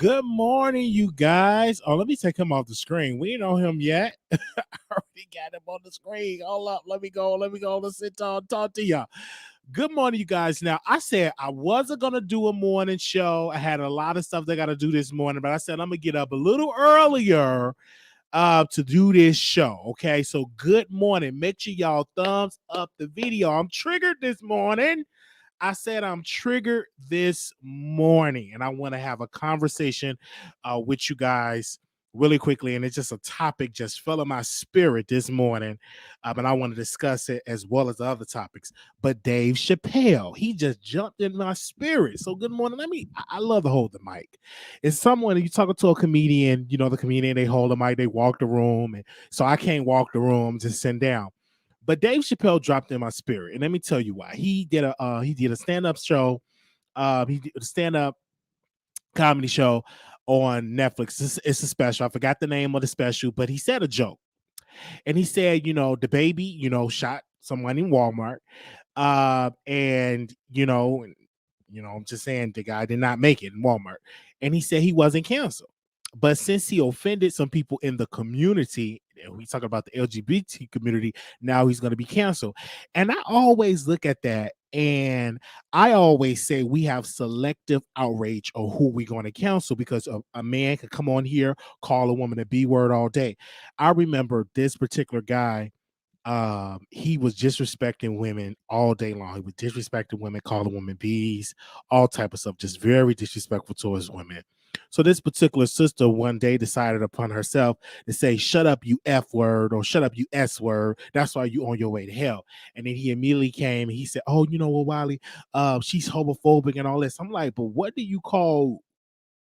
Good morning, you guys. Oh, let me take him off the screen. We ain't on him yet. I already got him on the screen. Hold up. Let me go. Let's sit down, talk to y'all. Good morning, you guys. Now, I said I wasn't going to do a morning show. I had a lot of stuff that I got to do this morning, but I said I'm going to get up a little earlier to do this show. Okay, so good morning. Make sure y'all thumbs up the video. I'm triggered this morning. I said I'm triggered this morning, and I want to have a conversation with you guys really quickly. And it's just a topic just fell in my spirit this morning, and I want to discuss it as well as the other topics. But Dave Chappelle, he just jumped in my spirit. So good morning. I love to hold the mic. It's someone you talking to a comedian. You know, the comedian, they hold the mic, they walk the room, and so I can't walk the room, just sit down. But Dave Chappelle dropped in my spirit, and let me tell you why. He did a stand-up show. He did a stand-up comedy show on Netflix. It's a special. I forgot the name of the special, but he said a joke, and he said, the baby, shot someone in Walmart, and I'm just saying the guy did not make it in Walmart, and he said he wasn't canceled. But since he offended some people in the community, we talk about the LGBT community, now he's going to be canceled. And I always look at that, and I always say we have selective outrage of who we're going to cancel, because a man could come on here, call a woman a B word all day. I remember this particular guy. He was disrespecting women all day long. He was disrespecting women, calling women bees, all type of stuff, just very disrespectful towards women. So this particular sister one day decided upon herself to say, "Shut up, you F word," or "Shut up, you S word. That's why you on your way to hell." And then he immediately came and he said, "Oh, you know what, Wiley? She's homophobic and all this." I'm like, but what do you call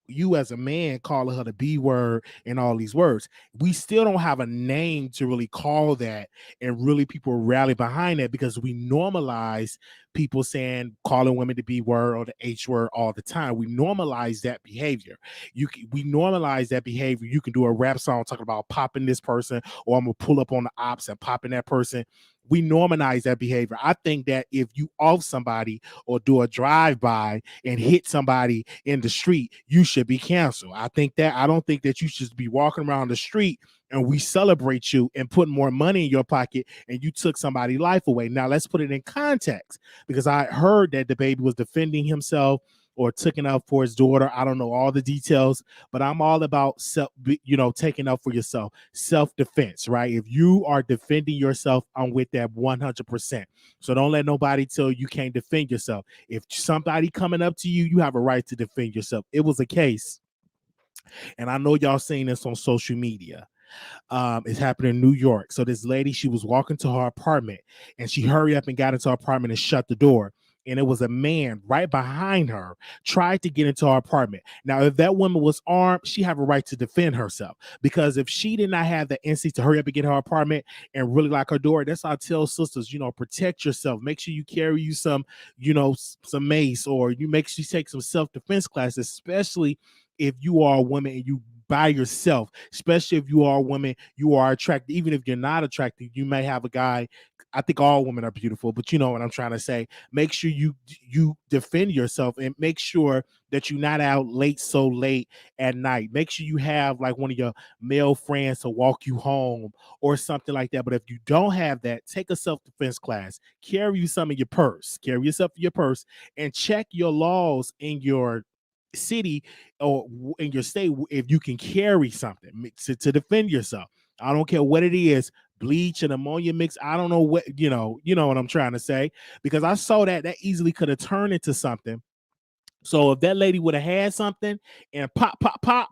you as a man calling her the B word and all these words? We still don't have a name to really call that, and really people rally behind that, because we normalize people saying, calling women the B word or the H word all the time. We normalize that behavior. We normalize that behavior. You can do a rap song talking about popping this person, or I'm gonna pull up on the ops and popping that person. We normalize that behavior. I think that if you off somebody or do a drive-by and hit somebody in the street, you should be canceled. I don't think that you should be walking around the street and we celebrate you and put more money in your pocket and you took somebody's life away. Now let's put it in context, because I heard that the baby was defending himself or taking up for his daughter. I don't know all the details, but I'm all about taking up for yourself, self-defense, right? If you are defending yourself, I'm with that 100%. So don't let nobody tell you can't defend yourself. If somebody coming up to you, you have a right to defend yourself. It was a case, and I know y'all seen this on social media. It's happened in New York. So this lady, she was walking to her apartment, and she hurried up and got into her apartment and shut the door. And it was a man right behind her, tried to get into her apartment. Now, if that woman was armed, she have a right to defend herself, because if she did not have the instinct to hurry up and get her apartment and really lock her door, that's why I tell sisters, protect yourself. Make sure you carry you some mace, or you make sure you take some self-defense classes, especially if you are a woman and you by yourself, especially if you are a woman, you are attracted. Even if you're not attracted, you may have a guy. I think all women are beautiful, but you know what I'm trying to say. Make sure you defend yourself, and make sure that you're not out so late at night. Make sure you have like one of your male friends to walk you home or something like that. But if you don't have that, take a self-defense class. Carry you some in your purse. Carry yourself in your purse, and check your laws in your city or in your state if you can carry something to defend yourself. I don't care what it is, bleach and ammonia mix. I don't know what, you know what I'm trying to say, because I saw that easily could have turned into something. So if that lady would have had something and pop, pop, pop,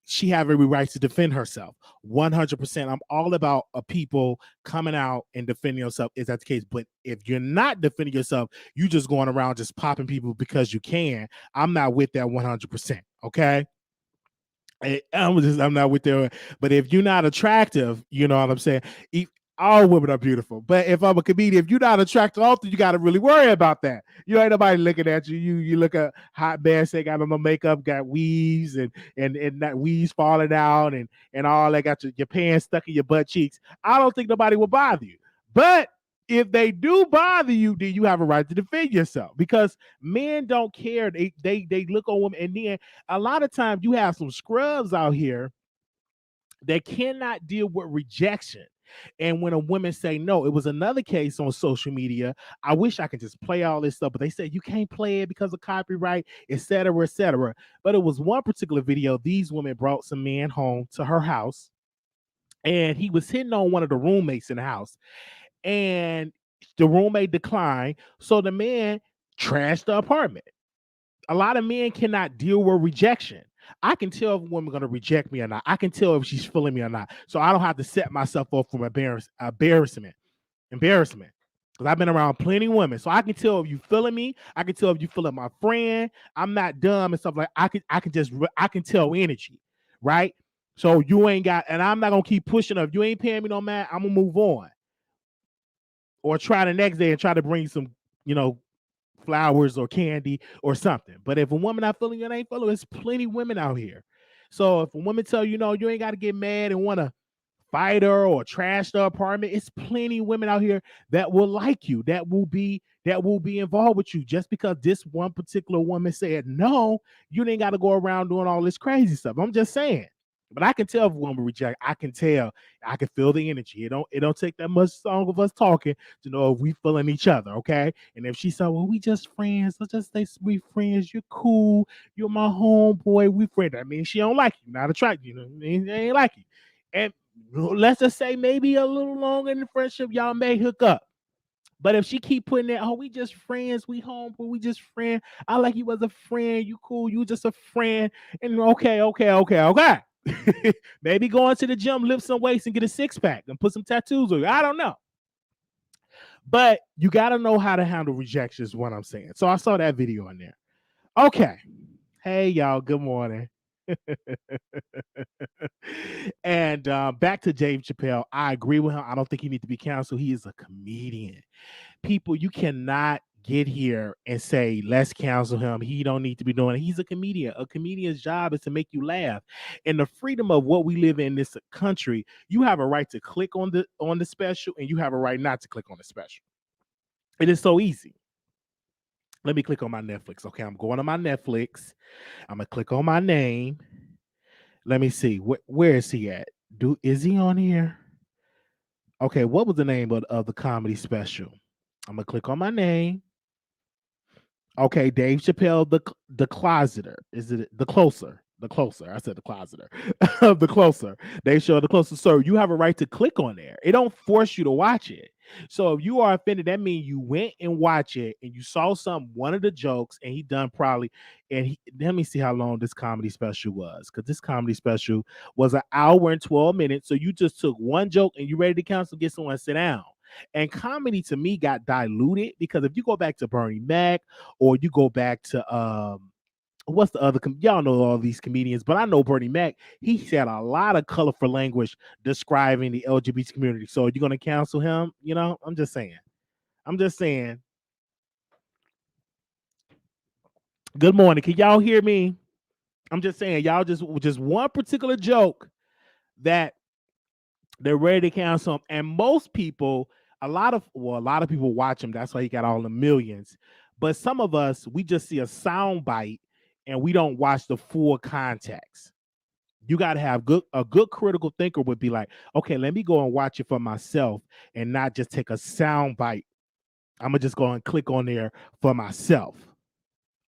she have every right to defend herself. 100%. I'm all about people coming out and defending yourself. Is that the case? But if you're not defending yourself, you just going around just popping people because you can. I'm not with that 100%. Okay. I'm not with there. But if you're not attractive, you know what I'm saying? All women are beautiful. But if I'm a comedian, if you're not attractive, often you got to really worry about that. You ain't nobody looking at you. You look at hot bass, they got on no makeup, got weaves and that weaves falling out and all that, got your pants stuck in your butt cheeks. I don't think nobody will bother you. But If they do bother you, then you have a right to defend yourself because men don't care. They look on women, and then a lot of times you have some scrubs out here that cannot deal with rejection. And when a woman say no, it was another case on social media. I wish I could just play all this stuff, but they said you can't play it because of copyright, et cetera, et cetera. But it was one particular video. These women brought some man home to her house, and he was hitting on one of the roommates in the house, and the roommate declined. So the man trashed the apartment. A lot of men cannot deal with rejection. I can tell if a woman's gonna reject me or not. I can tell if she's feeling me or not. So I don't have to set myself up for embarrassment. Because I've been around plenty of women. So I can tell if you feeling me. I can tell if you feeling my friend. I'm not dumb and stuff like I can tell energy, right? So you ain't got, and I'm not gonna keep pushing up. If you ain't paying me no man, I'm gonna move on. Or try the next day and try to bring some, you know, flowers or candy or something. But if a woman not feeling you, ain't feeling, there's plenty of women out here. So if a woman tell you no, you ain't got to get mad and want to fight her or trash the apartment. It's plenty of women out here that will like you, that will be involved with you. Just because this one particular woman said no, you ain't got to go around doing all this crazy stuff. I'm just saying. But I can tell if a woman reject. I can tell. I can feel the energy. It don't take that much song of us talking to know if we feeling each other, okay? And if she said, well, we just friends, let's just stay sweet friends. You're cool. You're my homeboy. We friends. I mean, she don't like you, not attracted. You know what I mean? They ain't like you. And let's just say maybe a little longer in the friendship, y'all may hook up. But if she keep putting that, oh, we just friends, we homeboy, we just friend. I like you as a friend. You cool. You just a friend. And okay. Maybe going to the gym, lift some weights, and get a six pack and put some tattoos on you. I don't know. But you got to know how to handle rejection is what I'm saying. So I saw that video in there. Okay. Hey, y'all. Good morning. And back to Dave Chappelle. I agree with him. I don't think he needs to be canceled. He is a comedian. People, you cannot get here and say, let's cancel him. He don't need to be doing it. He's a comedian. A comedian's job is to make you laugh. And the freedom of what we live in this country, you have a right to click on the special, and you have a right not to click on the special. It is so easy. Let me click on my Netflix. Okay, I'm going to my Netflix. I'm gonna click on my name. Let me see. Where is he at? Is he on here? Okay, what was the name of the comedy special? I'm gonna click on my name. Okay, Dave Chappelle, the closeter. Is it the closer? The closer. I said the closeter. The closer. Dave Chappelle, the closer. So you have a right to click on there. It don't force you to watch it. So if you are offended, that means you went and watch it and you saw one of the jokes, and he done probably. Let me see how long this comedy special was, because this comedy special was 1 hour and 12 minutes. So you just took one joke and you ready to cancel, get someone to sit down. And comedy to me got diluted because if you go back to Bernie Mac, or you go back to what's the other y'all know all these comedians, but I know Bernie Mac, he said a lot of colorful language describing the LGBT community. So you're gonna cancel him? You know, I'm just saying. Good morning. Can y'all hear me? I'm just saying, y'all just one particular joke that they're ready to cancel him. And most people, a lot of people watch him. That's why he got all the millions. But some of us, we just see a sound bite and we don't watch the full context. You got to have a good critical thinker would be like, okay, let me go and watch it for myself and not just take a sound bite. I'm gonna just go and click on there for myself.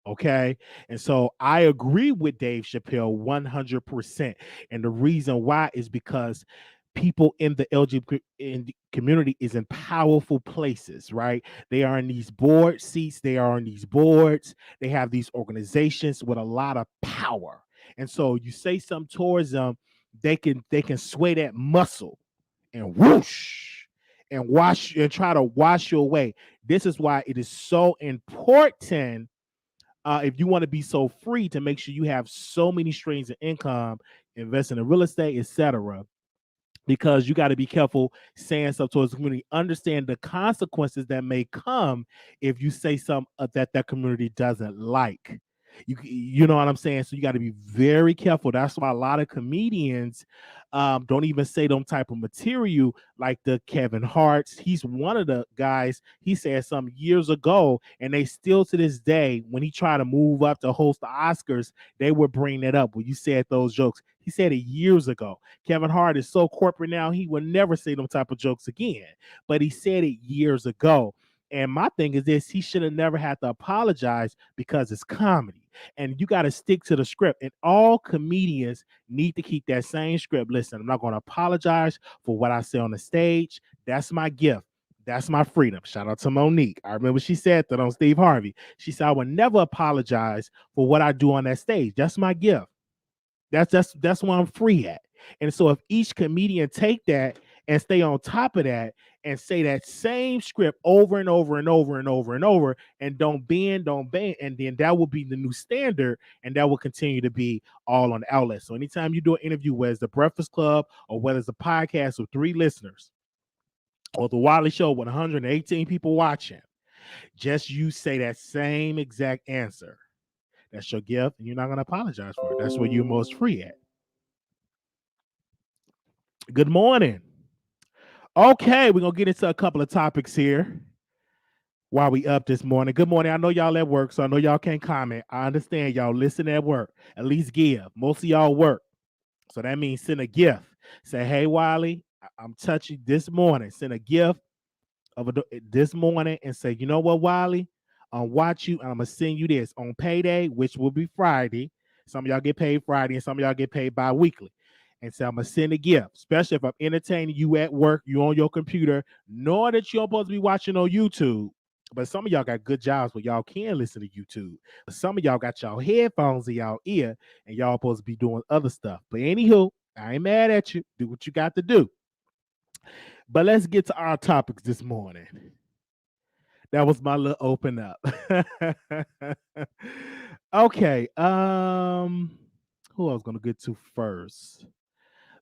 Okay. And so I agree with Dave Chappelle 100%. And the reason why is because people in the LGBT community is in powerful places, right? They are in these board seats, they are on these boards, they have these organizations with a lot of power. And so you say something towards them, they can sway that muscle and whoosh and try to wash you away. This is why it is so important, if you want to be so free, to make sure you have so many streams of income, investing in real estate, etc. Because you got to be careful saying stuff towards the community. Understand the consequences that may come if you say something that community doesn't like. You know what I'm saying? So you got to be very careful. That's why a lot of comedians don't even say them type of material, like the Kevin Hart's. He's one of the guys. He said some years ago, and they still to this day, when he tried to move up to host the Oscars, they would bring that up when you said those jokes. He said it years ago. Kevin Hart is so corporate now, he would never say them type of jokes again. But he said it years ago. And my thing is this: he should have never had to apologize because it's comedy. And you got to stick to the script. And all comedians need to keep that same script. Listen, I'm not going to apologize for what I say on the stage. That's my gift. That's my freedom. Shout out to Monique. I remember she said that on Steve Harvey. She said, I would never apologize for what I do on that stage. That's my gift. That's where I'm free at. And so if each comedian take that and stay on top of that and say that same script over and over and over and over and over and don't bend, and then that will be the new standard, and that will continue to be all on the outlet. So anytime you do an interview, whether it's the Breakfast Club or whether it's a podcast with 3 listeners or the Wiley Show with 118 people watching, just you say that same exact answer. That's your gift, and you're not going to apologize for it. That's where you're most free at. Good morning. Okay, we're going to get into a couple of topics here while we up this morning. Good morning. I know y'all at work, so I know y'all can't comment. I understand y'all listen at work. At least give. Most of y'all work. So that means send a gift. Say, hey, Wiley, I'm touching this morning. Send a gift of this morning and say, you know what, Wiley? I'll watch you and I'm going to send you this on payday, which will be Friday. Some of y'all get paid Friday and some of y'all get paid bi-weekly. And so I'm going to send a gift, especially if I'm entertaining you at work, you on your computer, knowing that you're supposed to be watching on YouTube. But some of y'all got good jobs where y'all can listen to YouTube. But some of y'all got y'all headphones in y'all ear and y'all supposed to be doing other stuff. But anywho, I ain't mad at you. Do what you got to do. But let's get to our topics this morning. That was my little open up. Okay. Who I was going to get to first?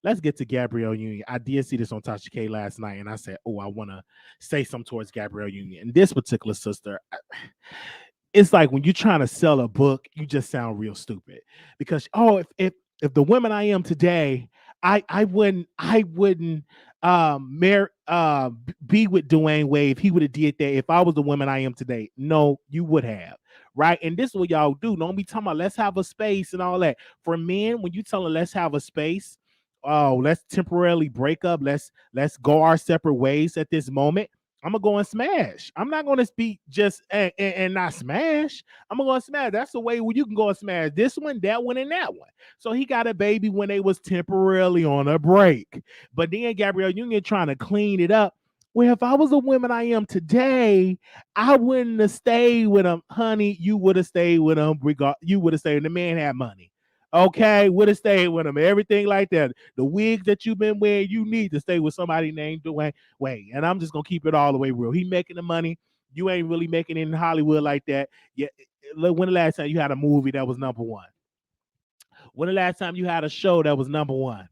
Let's get to Gabrielle Union. I did see this on Tasha K last night, and I said, oh, I want to say something towards Gabrielle Union. And this particular sister, it's like when you're trying to sell a book, you just sound real stupid. Because, if the women I am today, I wouldn't be with Dwayne Wade if he would have did that if I was the woman I am today. No, you would have. Right. And this is what y'all do. Don't be talking about let's have a space and all that. For men, when you tell them let's have a space, oh, let's temporarily break up. Let's go our separate ways at this moment. I'm gonna go and smash. I'm not gonna speak just and not smash. I'm gonna go and smash. That's the way where you can go and smash this one, that one, and that one. So he got a baby when they was temporarily on a break. But then Gabrielle Union trying to clean it up. Well, if I was a woman I am today, I wouldn't have stayed with him. Honey, you would have stayed with him. You would have stayed. The man had money. Okay, would have stayed with him. Everything like that. The wigs that you've been wearing, you need to stay with somebody named Dwayne Wade. And I'm just gonna keep it all the way real. He making the money. You ain't really making it in Hollywood like that. Yeah. When the last time you had a movie that was number one? When the last time you had a show that was number one?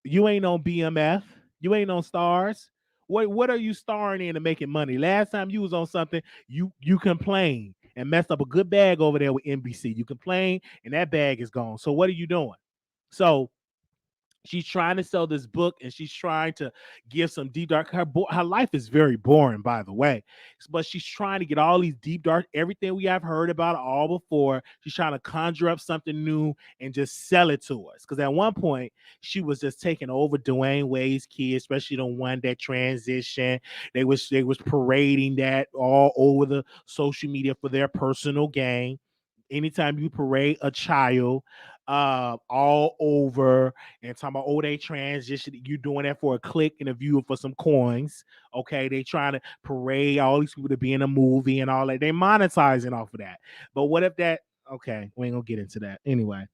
You ain't on BMF. You ain't on Stars. What are you starring in and making money? Last time you was on something, you complained and messed up a good bag over there with NBC. You complain and that bag is gone. So what are you doing? So she's trying to sell this book and she's trying to give some deep dark. Her life is very boring, by the way, but she's trying to get all these deep dark, everything we have heard about all before. She's trying to conjure up something new and just sell it to us. Because at one point she was just taking over Dwayne Wade's kids, especially the one that transitioned. They was parading that all over the social media for their personal gain. Anytime you parade a child all over and talking about, oh, they transition, you doing that for a click and a view for some coins. Okay, they trying to parade all these people to be in a movie and all that. They monetizing off of that. But what if that, okay, we ain't gonna get into that anyway.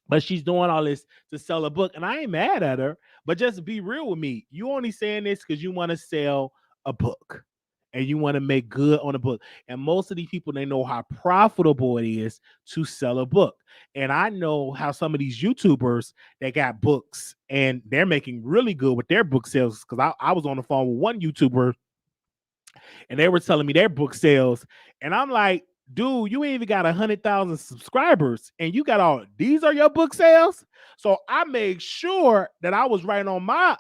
But she's doing all this to sell a book, and I ain't mad at her, but just be real with me. You only saying this because you want to sell a book and you want to make good on a book. And most of these people, they know how profitable it is to sell a book. And I know how some of these YouTubers, they got books and they're making really good with their book sales. Because I was on the phone with one YouTuber and they were telling me their book sales. And I'm like, dude, you ain't even got 100,000 subscribers, and you got all these are your book sales. So I made sure that I was writing on my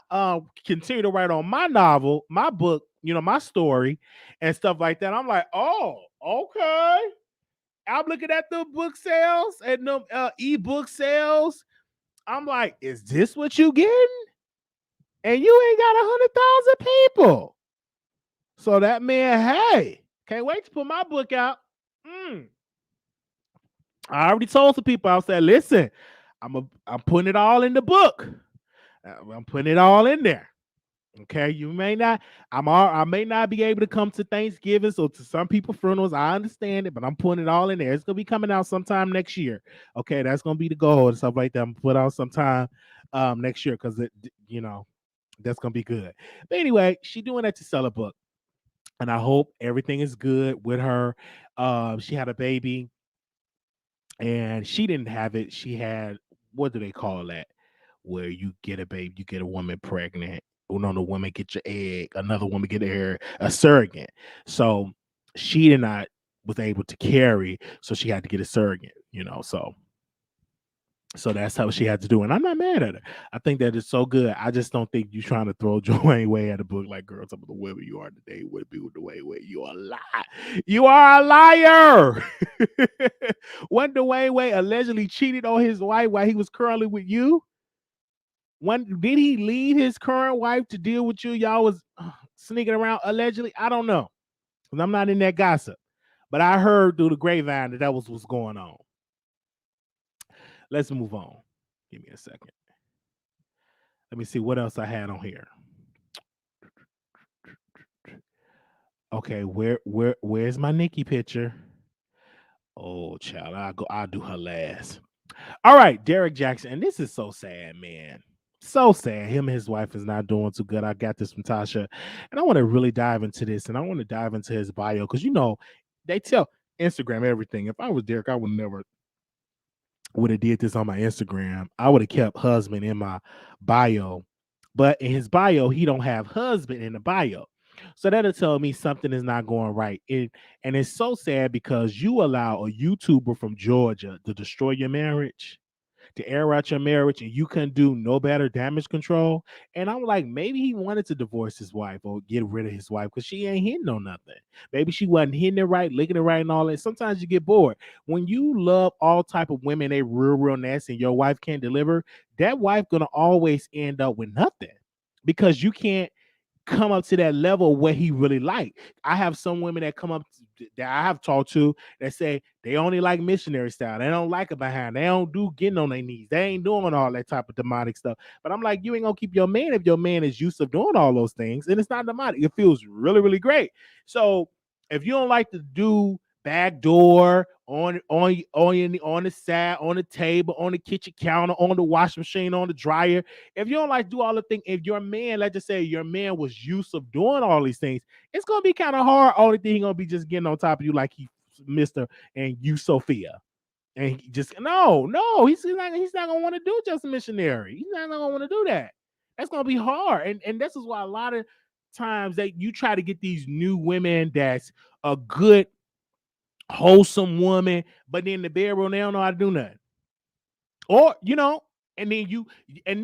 continue to write on my novel, my book, my story and stuff like that. I'm like, oh, okay. I'm looking at the book sales and the ebook sales. I'm like, is this what you getting? And you ain't got 100,000 people. So that man, hey, can't wait to put my book out. I already told some people. I said, listen, I'm putting it all in the book. I'm putting it all in there. Okay, you may not. I may not be able to come to Thanksgiving, so to some people funerals, I understand it, but I'm putting it all in there. It's gonna be coming out sometime next year. Okay, that's gonna be the goal and stuff like that. I'm gonna put out sometime next year because that's gonna be good. But anyway, she doing that to sell a book, and I hope everything is good with her. She had a baby, and she didn't have it. She had, what do they call that? Where you get a baby, you get a woman pregnant. Oh no, the woman get your egg, another woman get her a surrogate. So she did not was able to carry, so she had to get a surrogate. So that's how she had to do it. And I'm not mad at her. I think that is so good. I just don't think you're trying to throw Dwayne Wade at a book like girls. Some of the women you are today would be with Dwayne Wade. You are a lie. You are a liar. When Dwayne Wade allegedly cheated on his wife while he was currently with you, when did he leave his current wife to deal with you? Y'all was sneaking around allegedly. I don't know. I'm not in that gossip. But I heard through the grapevine that was what's going on. Let's move on. Give me a second. Let me see what else I had on here. Okay, where's my Nicki picture? Oh, child, I'll do her last. All right, Derrick Jaxn, and this is so sad, man. So sad. Him and his wife is not doing too good. I got this from Tasha, and I want to really dive into this, and I want to dive into his bio because they tell Instagram everything. If I was Derrick, I would have did this on my Instagram. I would have kept husband in my bio, but in his bio, he don't have husband in the bio. So that'll tell me something is not going right. And it's so sad because you allow a YouTuber from Georgia to destroy your marriage, to air out your marriage, and you couldn't do no better damage control. And I'm like, maybe he wanted to divorce his wife or get rid of his wife because she ain't hitting on nothing. Maybe she wasn't hitting it right, licking it right, and all that. Sometimes you get bored. When you love all type of women, they real nasty, and your wife can't deliver, that wife gonna always end up with nothing because you can't come up to that level where he really like. I have some women that come up that I have talked to that say they only like missionary style. They don't like it behind. They don't do getting on their knees. They ain't doing all that type of demonic stuff. But I'm like, you ain't gonna keep your man if your man is used to doing all those things, and it's not demonic. It feels really, really great. So if you don't like to do back door on the side, on the table, on the kitchen counter, on the washing machine, on the dryer, if you don't like do all the things, if your man, let's just say your man was used to doing all these things, it's gonna be kind of hard. Only thing he gonna be just getting on top of you like he Mr. and you Sophia. And he just no, he's not gonna want to do just a missionary. He's not gonna want to do that. That's gonna be hard. And this is why a lot of times that you try to get these new women that's a good, wholesome woman, but then the bedroom, they don't know how to do nothing. Or, and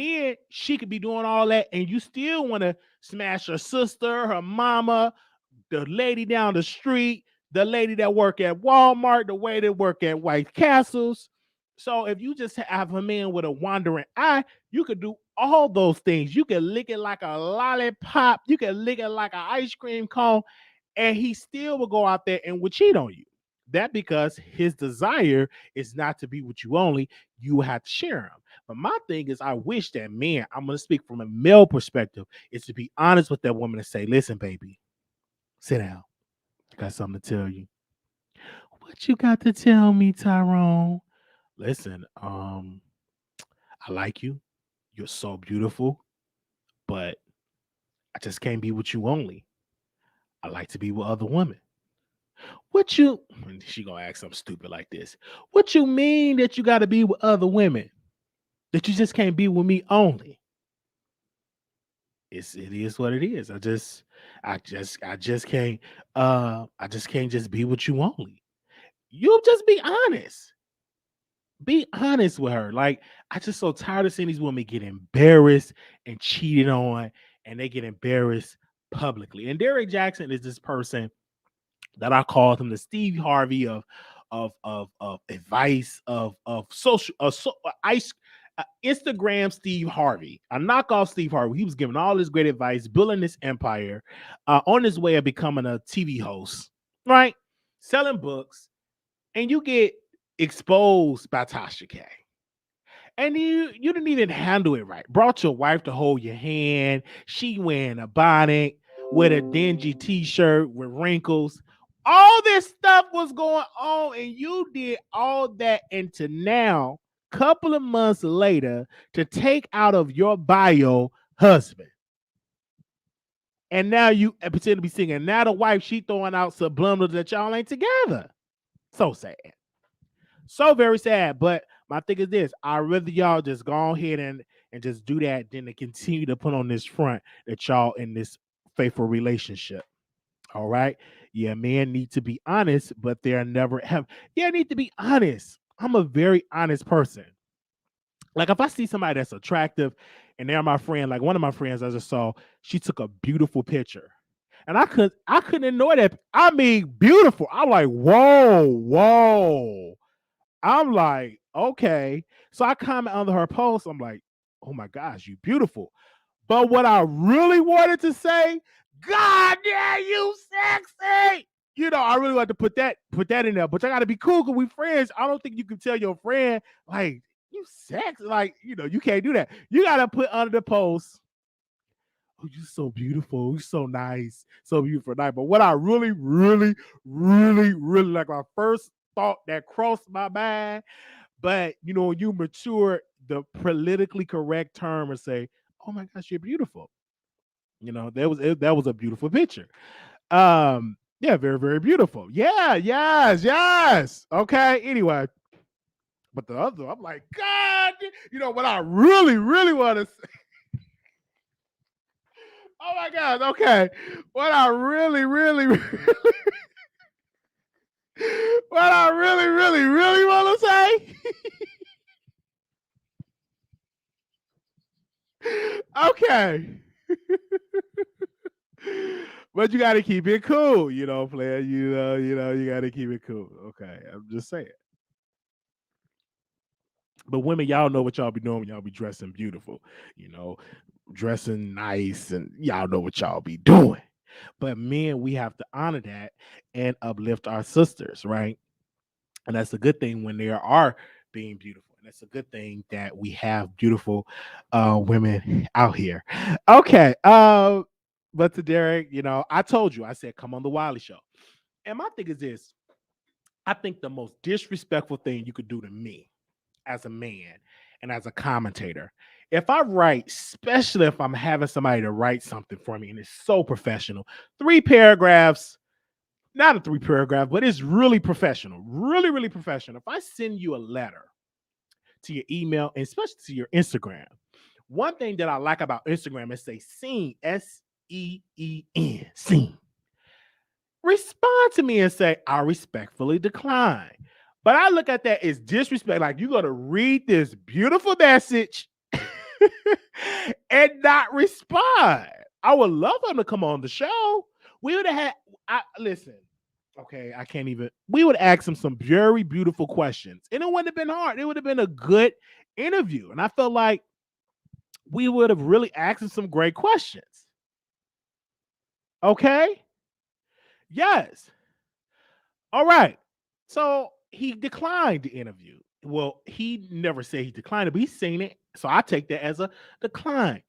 then she could be doing all that, and you still want to smash her sister, her mama, the lady down the street, the lady that work at Walmart, the way that work at White Castles. So if you just have a man with a wandering eye, you could do all those things. You can lick it like a lollipop. You can lick it like an ice cream cone, and he still will go out there and will cheat on you. That because his desire is not to be with you only, you have to share him. But my thing is, I wish that man, I'm going to speak from a male perspective, is to be honest with that woman and say, listen, baby, sit down. I got something to tell you. What you got to tell me, Tyrone? Listen, I like you. You're so beautiful, but I just can't be with you only. I like to be with other women. What you, she gonna ask something stupid like this. What you mean that you got to be with other women? That you just can't be with me only? It is what it is. I just can't just be with you only. You just be honest. Be honest with her. Like, I just so tired of seeing these women get embarrassed and cheated on, and they get embarrassed publicly. And Derrick Jaxn is this person that I called him the Steve Harvey of advice of social ice Instagram Steve Harvey, a knockoff Steve Harvey. He was giving all this great advice, building this empire, on his way of becoming a TV host, right? Selling books, and you get exposed by Tasha K. And you didn't even handle it right. Brought your wife to hold your hand. She wearing a bonnet with a dingy t-shirt with wrinkles. All this stuff was going on, and you did all that into now, couple of months later, to take out of your bio husband. And now you pretend to be singing. Now the wife, she throwing out subliminals that y'all ain't together. So sad. So very sad. But my thing is this: I'd rather y'all just go ahead and just do that than to continue to put on this front that y'all in this faithful relationship. All right. Yeah, men need to be honest, but they're never have. Yeah, need to be honest. I'm a very honest person. Like if I see somebody that's attractive and they're my friend, like one of my friends I just saw, she took a beautiful picture. And I couldn't ignore that. I mean, beautiful. I'm like, whoa, whoa. I'm like, okay. So I comment under her post. I'm like, oh my gosh, you beautiful. But what I really wanted to say, God, yeah, you sexy. You know, I really wanted to put that in there. But I gotta be cool because we friends. I don't think you can tell your friend, like, you sexy. Like, you know, you can't do that. You gotta put under the post, oh, you're so beautiful. You're so nice. So beautiful night. But what I really, really, really, really like, my first thought that crossed my mind, but you know, you mature the politically correct term and say, oh my gosh, you're beautiful. You know, that was a beautiful picture. Yeah, very, very beautiful. Yeah, yes, yes. Okay. Anyway, but the other, I'm like, God, you know what I really, really want to say. Oh my God. Okay. What I really, really, what I really, really, really want to say. Okay. But you got to keep it cool, you know, player. You got to keep it cool. Okay, I'm just saying. But women, y'all know what y'all be doing when y'all be dressing beautiful, you know, dressing nice, and y'all know what y'all be doing. But men, we have to honor that and uplift our sisters, right? And that's a good thing when they are being beautiful. And it's a good thing that we have beautiful women out here. Okay. But to Derrick, you know, I told you, I said, come on the Wiley Show. And my thing is this: I think the most disrespectful thing you could do to me as a man and as a commentator, if I write, especially if I'm having somebody to write something for me and it's so professional, 3 paragraphs, not a 3 paragraph, but it's really professional, really, really professional. If I send you a letter to your email, and especially to your Instagram, one thing that I like about Instagram is say seen, SEEN, seen. Respond to me and say, I respectfully decline. But I look at that as disrespect. Like, you're going to read this beautiful message and not respond. I would love him to come on the show. We would have listen, okay, I can't even. We would ask him some very beautiful questions, and it wouldn't have been hard. It would have been a good interview, and I felt like we would have really asked him some great questions. Okay, yes, all right. So he declined the interview. Well, he never said he declined it, but he's seen it, so I take that as a decline.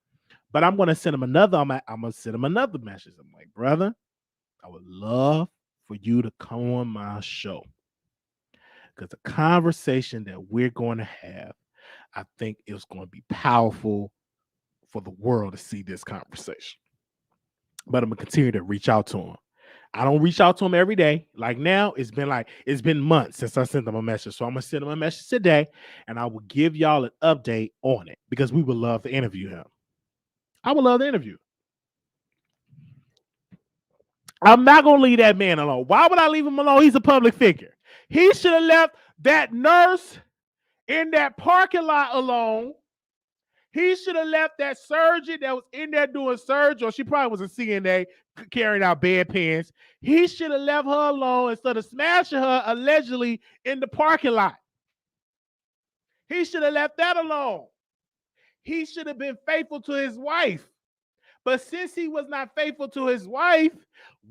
But I'm gonna send him another. I'm gonna send him another message. I'm like, brother, I would love for you to come on my show, because the conversation that we're going to have, I think it's going to be powerful for the world to see this conversation. But I'm gonna continue to reach out to him. I don't reach out to him every day. Like now, it's been months since I sent him a message. So I'm gonna send him a message today, and I will give y'all an update on it because we would love to interview him. I would love to interview. I'm not gonna leave that man alone. Why would I leave him alone? He's a public figure. He should have left that nurse in that parking lot alone. He should have left that surgeon that was in there doing surgery, or she probably was a CNA carrying out bedpans. He should have left her alone instead of smashing her allegedly in the parking lot. He should have left that alone. He should have been faithful to his wife. But since he was not faithful to his wife,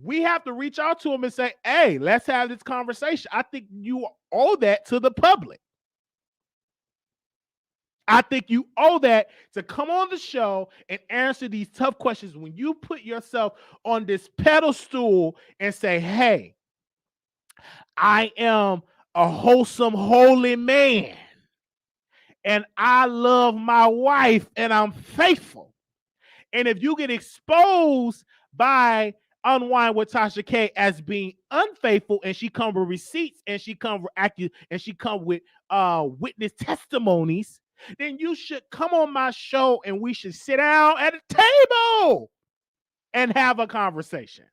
we have to reach out to him and say, hey, let's have this conversation. I think you owe that to the public. I think you owe that to come on the show and answer these tough questions. When you put yourself on this pedestal and say, hey, I am a wholesome, holy man, and I love my wife, and I'm faithful. And if you get exposed by Unwind with Tasha K as being unfaithful, and she come with receipts, and she come with witness testimonies, then you should come on my show and we should sit down at a table and have a conversation.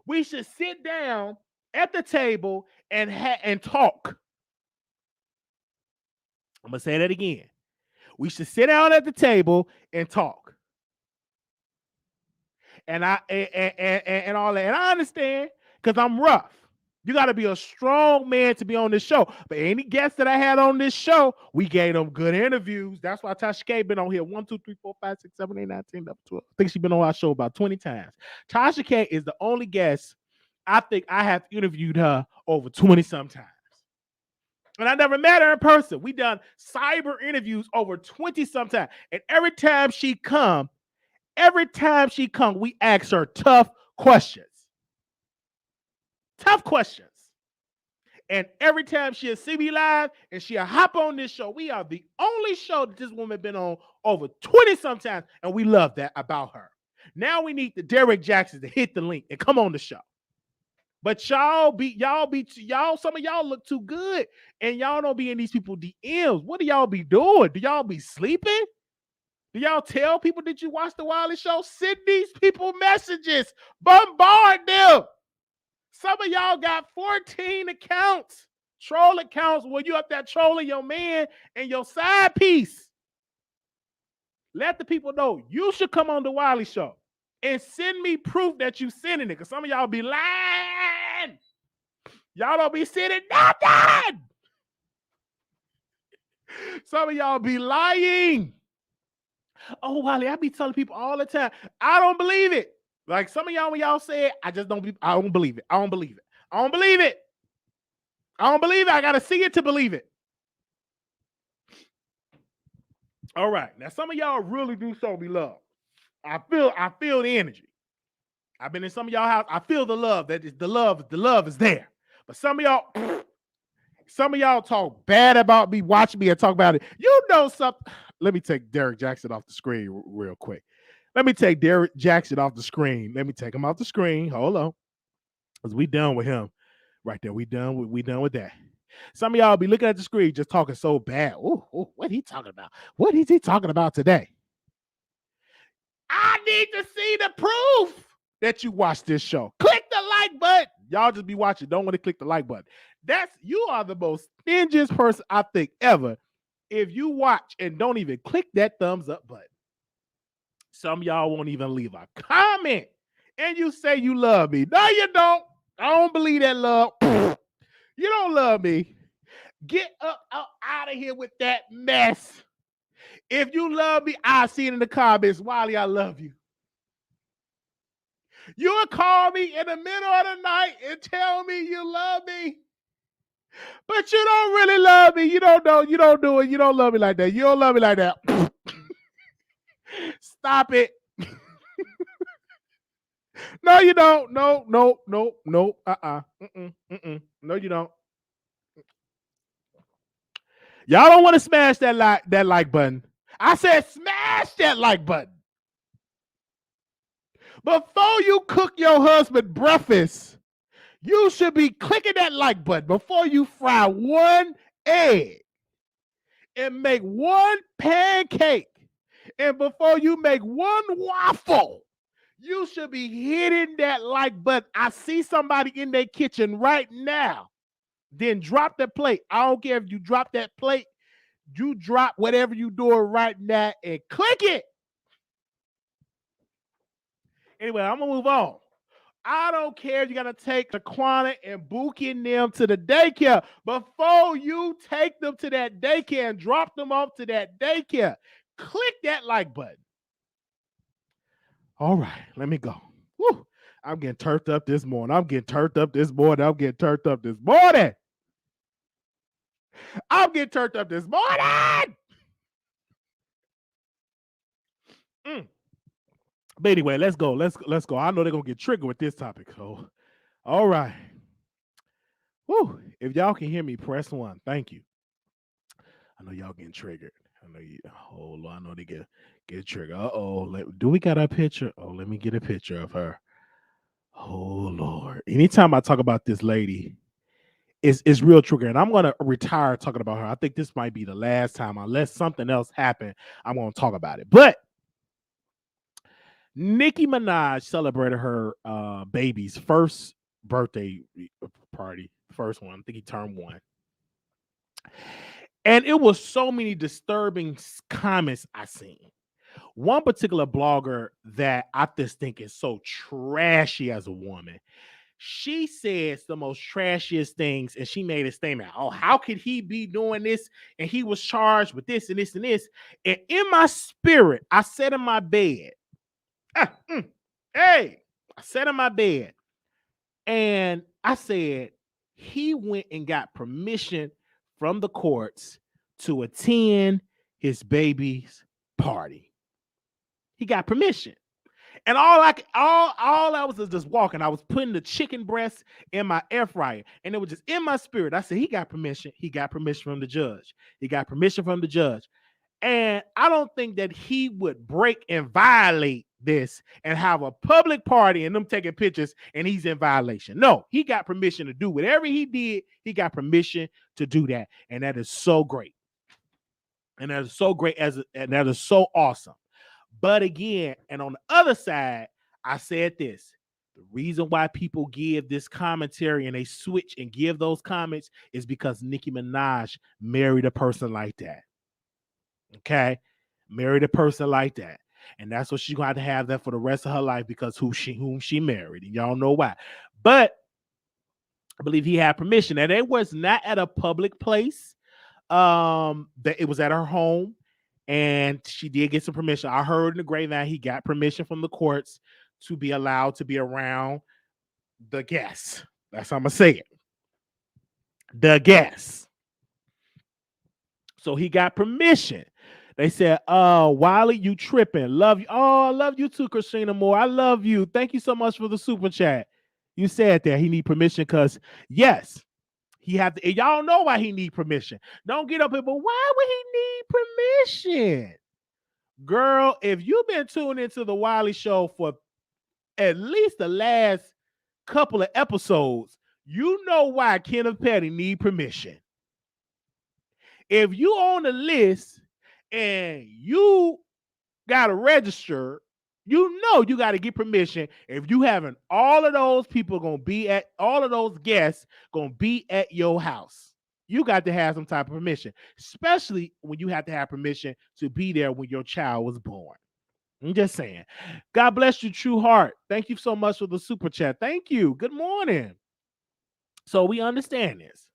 We should sit down at the table and talk. I'm gonna say that again. We should sit down at the table and talk. And all that. And I understand because I'm rough. You got to be a strong man to be on this show. But any guests that I had on this show, we gave them good interviews. That's why Tasha K been on here 1, 2, 3, 4, 5, 6, 7, 8, 9, 10, 11, 12. I think she's been on our show about 20 times. Tasha K is the only guest I think I have interviewed her over 20 sometimes. And I never met her in person. We done cyber interviews over 20 sometimes. And every time she come, we ask her tough questions. Tough questions. And every time she'll see me live and she'll hop on this show, we are the only show that this woman been on over 20 sometimes, and we love that about her. Now we need the Derrick Jaxn to hit the link and come on the show. But y'all, some of y'all look too good, and y'all don't be in these people DMs. What do y'all be doing? Do y'all be sleeping? Do y'all tell people that you watch the Wiley Show? Send these people messages. Bombard them. Some of y'all got 14 accounts, troll accounts, where you up there trolling your man and your side piece. Let the people know you should come on the Wiley Show and send me proof that you sending it, because some of y'all be lying. Y'all don't be sending nothing. Some of y'all be lying. Oh, Wiley, I be telling people all the time, I don't believe it. Like some of y'all, when y'all say it, I don't believe it. I don't believe it. I got to see it to believe it. All right. Now, some of y'all really do show me love. I feel the energy. I've been in some of y'all house. I feel the love. The love is there. But some of y'all talk bad about me, watch me and talk about it. You know something. Let me take Derrick Jaxn off the screen real quick. Let me take Derrick Jaxn off the screen. Let me take him off the screen. Hold on. Because we done with him. Right there. We done with that. Some of y'all be looking at the screen just talking so bad. Oh, what he talking about? What is he talking about today? I need to see the proof that you watch this show. Click the like button. Y'all just be watching. Don't want to click the like button. You are the most stingiest person I think ever if you watch and don't even click that thumbs up button. Some of y'all won't even leave a comment. And you say you love me. No, you don't. I don't believe that love. You don't love me. Get up out of here with that mess. If you love me, I'll see it in the comments. Wiley, I love you. You'll call me in the middle of the night and tell me you love me. But you don't really love me. You don't know. You don't do it. You don't love me like that. You don't love me like that. Stop it. No, you don't. No. No, you don't. Y'all don't want to smash that like button. I said smash that like button. Before you cook your husband breakfast, you should be clicking that like button before you fry one egg and make one pancake. And before you make one waffle, You should be hitting that like button. I see somebody in their kitchen right now. Then drop the plate. I don't care if you drop that plate. You drop whatever you doing right now and click it. Anyway, I'm gonna move on. I don't care if you gotta take Taquana and Bookie them to the daycare. Before you take them to that daycare and drop them off to that daycare, click that like button. All right, let me go. Woo. I'm getting turned up this morning. I'm getting turned up this morning. I'm getting turned up this morning. I'm getting turned up this morning. But anyway, let's go. Let's go. I know they're gonna get triggered with this topic. So, all right. Woo. If y'all can hear me, press 1. Thank you. I know y'all getting triggered. I know you. Oh Lord, I know they get triggered. Do we got a picture? Oh, let me get a picture of her. Oh Lord. Anytime I talk about this lady, it's real trigger, and I'm gonna retire talking about her. I think this might be the last time, unless something else happened. I'm gonna talk about it. But Nicki Minaj celebrated her baby's first birthday party, first one. I think he turned 1. And it was so many disturbing comments I seen. One particular blogger that I just think is so trashy as a woman, she says the most trashiest things, and she made a statement. Oh, how could he be doing this? And he was charged with this and this and this. And in my spirit, I sat in my bed. Hey, I sat in my bed and I said, he went and got permission from the courts to attend his baby's party. He got permission. And all I was just walking. I was putting the chicken breast in my air fryer, and it was just in my spirit. I said, he got permission. He got permission from the judge. He got permission from the judge. And I don't think that he would break and violate this and have a public party and them taking pictures and he's in violation. No, he got permission to do whatever he did. He got permission to do that. And that is so great. And that is so great and that is so awesome. But again, and on the other side, I said this. The reason why people give this commentary and they switch and give those comments is because Nicki Minaj married a person like that. Okay, married a person like that, and that's what she's going to have that for the rest of her life because whom she married, and y'all know why. But I believe he had permission, and it was not at a public place. That it was at her home, and she did get some permission. I heard in the grapevine he got permission from the courts to be allowed to be around the guests. That's how I'm gonna say it. The guests. So he got permission. They said, Wiley, you tripping. Love you. Oh, I love you too, Christina Moore. I love you. Thank you so much for the super chat. You said that he need permission because, yes, he had to. And y'all know why he need permission. Don't get up here, but why would he need permission? Girl, if you've been tuned into the Wiley Show for at least the last couple of episodes, you know why Kenneth Petty need permission. If you on the list and you got to register, you know you got to get permission. If you having all of those people gonna be at, all of those guests gonna be at your house, you got to have some type of permission, especially when you have to have permission to be there when your child was born. I'm just saying. God bless you, True Heart. Thank you so much for the super chat. Thank you. Good morning. So we understand this.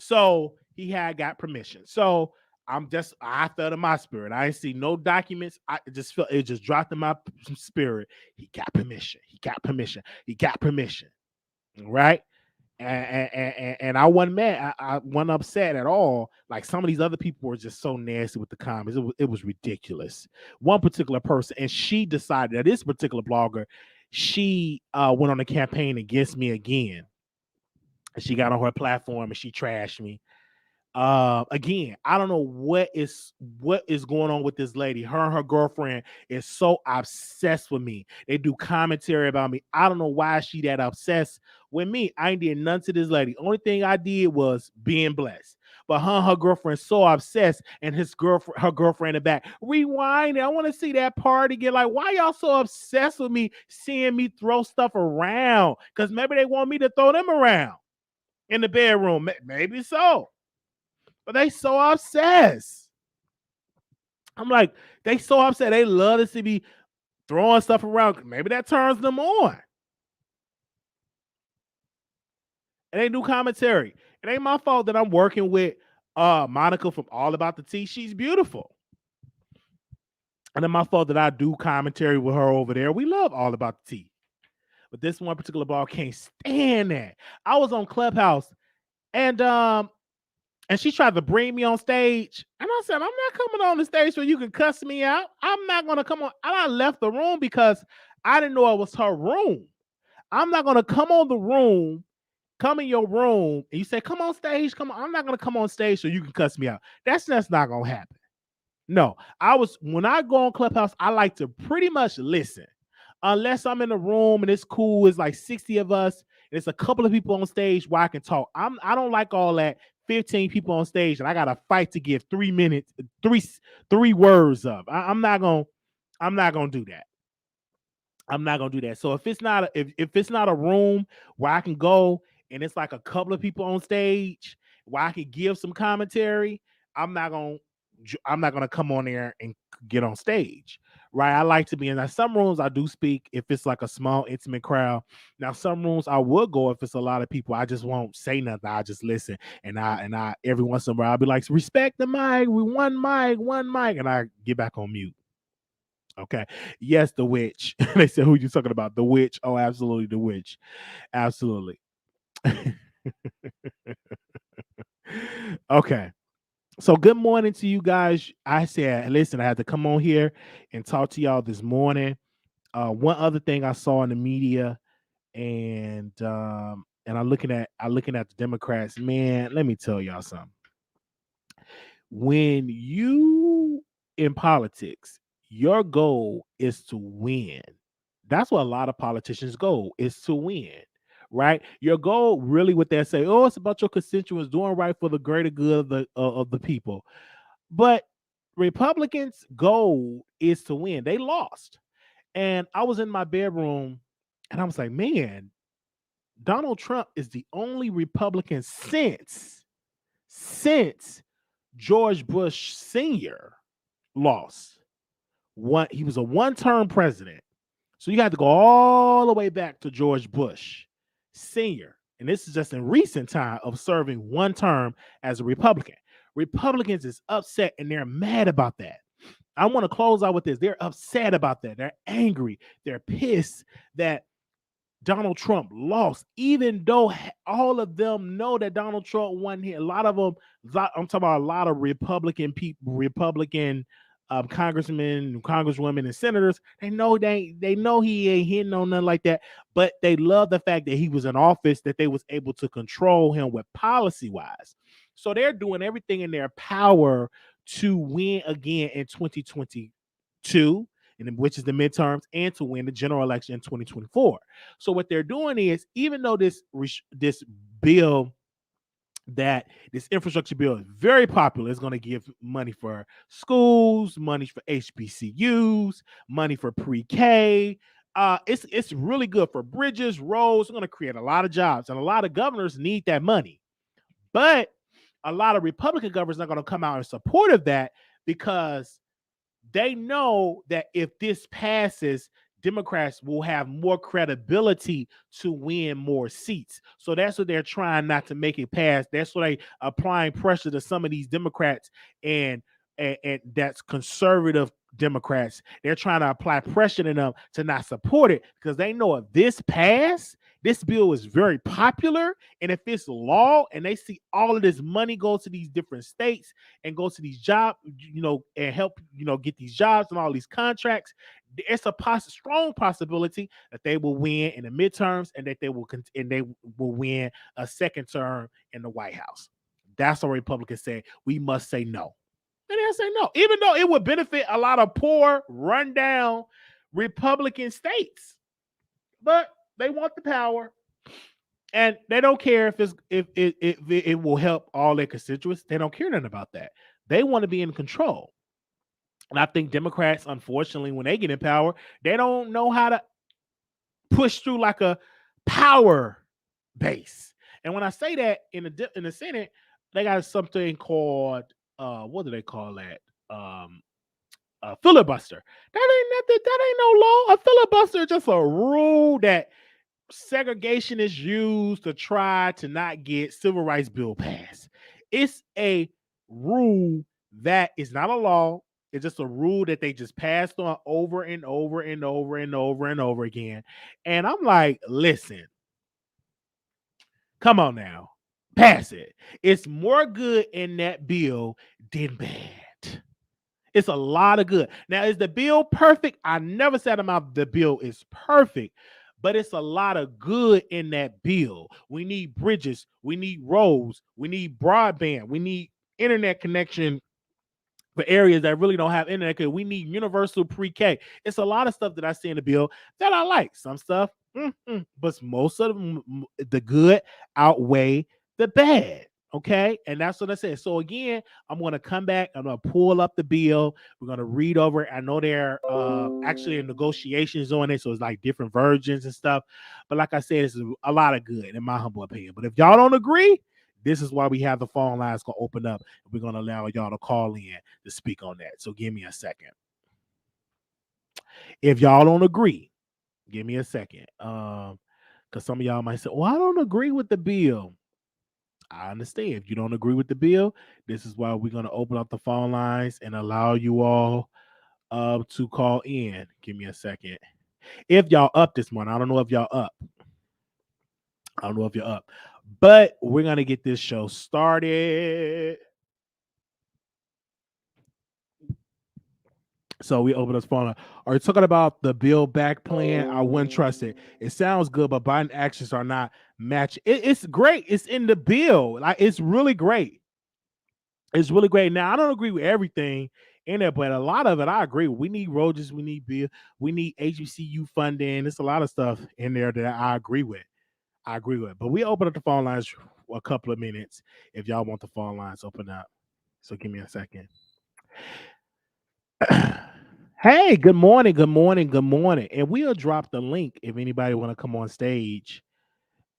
So he had got permission. So I felt in my spirit. I didn't see no documents. I just felt it just dropped in my spirit. He got permission. He got permission. He got permission. Right? And I wasn't mad. I wasn't upset at all. Like some of these other people were just so nasty with the comments. It was ridiculous. One particular person, and she decided that this particular blogger, she went on a campaign against me again. She got on her platform and she trashed me. Again, I don't know what is going on with this lady. Her and her girlfriend is so obsessed with me. They do commentary about me. I don't know why she that obsessed with me. I ain't did nothing to this lady. Only thing I did was being blessed. But her girlfriend so obsessed, and her girlfriend in the back rewind. I want to see that part again. Like, why y'all so obsessed with me seeing me throw stuff around? Because maybe they want me to throw them around in the bedroom. Maybe so, but they so obsessed. I'm like, they so upset. They love to see me throwing stuff around. Maybe that turns them on. And they do commentary. It ain't my fault that I'm working with Monica from All About the Tea. She's beautiful. And it's my fault that I do commentary with her over there. We love All About the Tea. But this one particular ball can't stand that. I was on Clubhouse and she tried to bring me on stage. And I said, I'm not coming on the stage so you can cuss me out. I'm not going to come on. And I left the room because I didn't know it was her room. I'm not going to come in your room, and you say, come on stage, come on. I'm not going to come on stage so you can cuss me out. That's not going to happen. No, when I go on Clubhouse, I like to pretty much listen. Unless I'm in a room and it's cool, it's like 60 of us, and it's a couple of people on stage where I can talk. I don't like all that 15 people on stage and I got to fight to give 3 minutes, three words of. I'm not gonna do that. I'm not gonna do that. So if it's not a room where I can go and it's like a couple of people on stage where I can give some commentary, I'm not gonna come on there and get on stage, right? I like to be in some rooms. I do speak if it's like a small, intimate crowd. Now, some rooms I would go if it's a lot of people. I just won't say nothing. I just listen, and I every once in a while I'll be like, respect the mic. We one mic, and I get back on mute. Okay. Yes, the witch. They said, who you talking about? The witch. Oh, absolutely, the witch. Absolutely. Okay. So good morning to you guys. I said, listen, I had to come on here and talk to y'all this morning. One other thing I saw in the media, and I'm looking at the Democrats. Man, let me tell y'all something. When you in politics, your goal is to win. That's what a lot of politicians' goal is, to win, right? Your goal, really, what they say, oh, it's about your constituents doing right for the greater good of the people. But Republicans' goal is to win. They lost. And I was in my bedroom and I was like, man, Donald Trump is the only Republican since George Bush Sr. lost. He was a one-term president. So you got to go all the way back to George Bush Sr. And this is just in recent time of serving one term as a Republican. Republicans is upset and they're mad about that. I want to close out with this. They're upset about that. They're angry. They're pissed that Donald Trump lost, even though all of them know that Donald Trump won here. A lot of them, I'm talking about a lot of Republican people, Republican congressmen, congresswomen, and senators. They know he ain't hitting on nothing like that, but they love the fact that he was in office, that they was able to control him with policy wise. So they're doing everything in their power to win again in 2022. And which is the midterms, and to win the general election in 2024. So what they're doing is, even though this bill, this infrastructure bill is very popular, it's going to give money for schools, money for HBCUs, money for pre-K. It's really good for bridges, roads. It's going to create a lot of jobs, and a lot of governors need that money. But a lot of Republican governors are going to come out in support of that because they know that if this passes, Democrats will have more credibility to win more seats. So that's what they're trying not to make it pass. That's what they applying pressure to some of these Democrats and that's conservative Democrats. They're trying to apply pressure to them to not support it because they know if this pass, this bill is very popular, and if it's law and they see all of this money go to these different states and go to these jobs, and help, get these jobs and all these contracts, it's a strong possibility that they will win in the midterms and that they will win a second term in the White House. That's what Republicans say. We must say no. And they'll say no, even though it would benefit a lot of poor, rundown Republican states. But they want the power. And they don't care if it will help all their constituents. They don't care nothing about that. They want to be in control. And I think Democrats, unfortunately, when they get in power, they don't know how to push through like a power base. And when I say that in the Senate, they got something called what do they call that? Filibuster. That ain't nothing. That ain't no law. A filibuster is just a rule that segregation is used to try to not get civil rights bill passed. It's a rule that is not a law. It's just a rule that they just passed on over and over and over and over and over again. And I'm like, listen, come on now, pass it. It's more good in that bill than bad. It's a lot of good. Now, is the bill perfect? I never said about the bill is perfect, but it's a lot of good in that bill. We need bridges, we need roads, we need broadband, we need internet connection for areas that really don't have internet. We need universal pre-K. It's a lot of stuff that I see in the bill that I like. Some stuff, but most of the good outweigh the bad. Okay, and that's what I said. So again, I'm going to come back. I'm going to pull up the bill. We're going to read over it. I know there actually in negotiations on it, so it's like different versions and stuff. But like I said, it's a lot of good in my humble opinion. But if y'all don't agree, this is why we have the phone lines going to open up. We're going to allow y'all to call in to speak on that. So give me a second. If y'all don't agree, give me a second. Because some of y'all might say, well, I don't agree with the bill. I understand. If you don't agree with the bill, this is why we're going to open up the phone lines and allow you all to call in. Give me a second. If y'all up this morning, I don't know if y'all up. I don't know if you're up. But we're going to get this show started. So we open this phone. Are you talking about the Build Back plan? I wouldn't trust it. It sounds good, but Biden actions are not matching. It's great. It's in the bill. Like it's really great. It's really great. Now I don't agree with everything in it, but a lot of it I agree with. We need roads. We need bill. We need HBCU funding. There's a lot of stuff in there that I agree with. I agree with. But we open up the phone lines for a couple of minutes if y'all want the phone lines open up. So give me a second. Hey, good morning, good morning, good morning. And we'll drop the link if anybody want to come on stage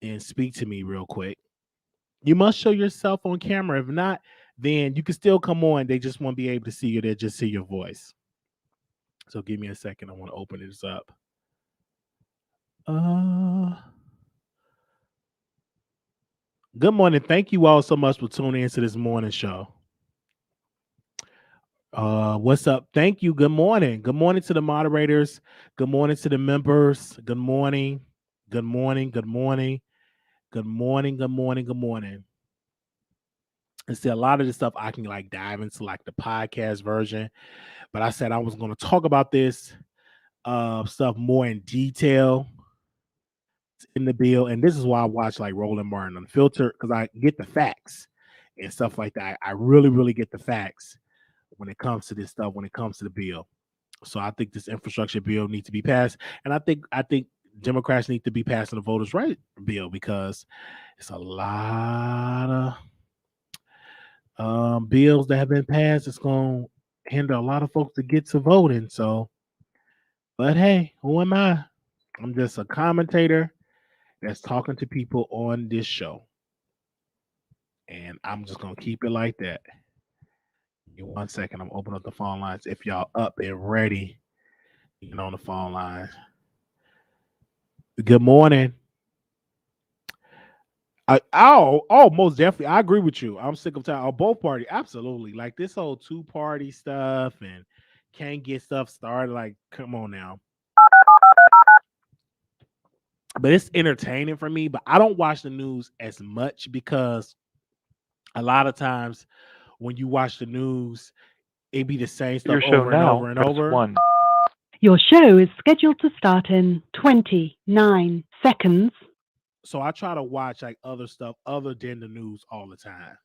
and speak to me real quick. You must show yourself on camera. If not, then you can still come on. They just won't be able to see you. They'll just see your voice. So give me a second. I want to open this up. Good morning. Thank you all so much for tuning into this morning show. What's up? Thank you. Good morning. Good morning to the moderators. Good morning to the members. Good morning. Good morning. Good morning. Good morning. Good morning. Good morning. And see, a lot of this stuff I can like dive into like the podcast version, but I said I was going to talk about this stuff more in detail in the bill, and this is why I watch like Roland Martin Unfiltered because I get the facts and stuff like that. I really, really get the facts when it comes to this stuff. When it comes to the bill, so I think this infrastructure bill needs to be passed, and I think Democrats need to be passing the voters' right bill because it's a lot of bills that have been passed. It's going to hinder a lot of folks to get to voting. So, but hey, who am I? I'm just a commentator that's talking to people on this show, and I'm just gonna keep it like that. Give me 1 second. I'm opening up the phone lines. If y'all up and ready, you can on the phone lines. Good morning. Most definitely. I agree with you. I'm sick of tired of both parties. Absolutely. Like this whole two-party stuff and can't get stuff started. Like, come on now. But it's entertaining for me. But I don't watch the news as much because a lot of times when you watch the news, it be the same stuff over and over and over. 1. Your show is scheduled to start in 29 seconds. So I try to watch like other stuff other than the news all the time.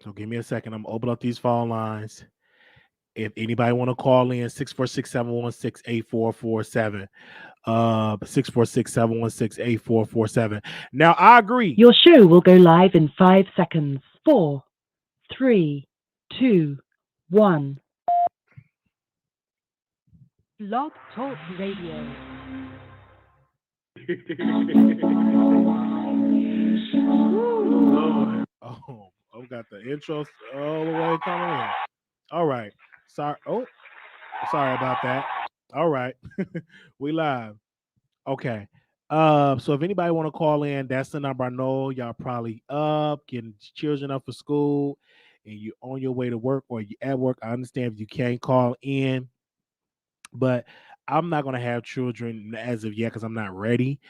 So give me a second. I'm gonna open up these phone lines If anybody want to call in, 646-716-8447. 646-716-8447. Now I agree. Your show will go live in 5 seconds. 4, 3, 2, 1. Blog Talk Radio. Lord. Oh, I've got the intros all the way coming in. All right. Sorry. Oh, sorry about that. All right. We live. Okay. So if anybody want to call in, that's the number. I know y'all probably up, getting children up for school, and you're on your way to work or you at work. I understand if you can't call in, but I'm not gonna have children as of yet because I'm not ready.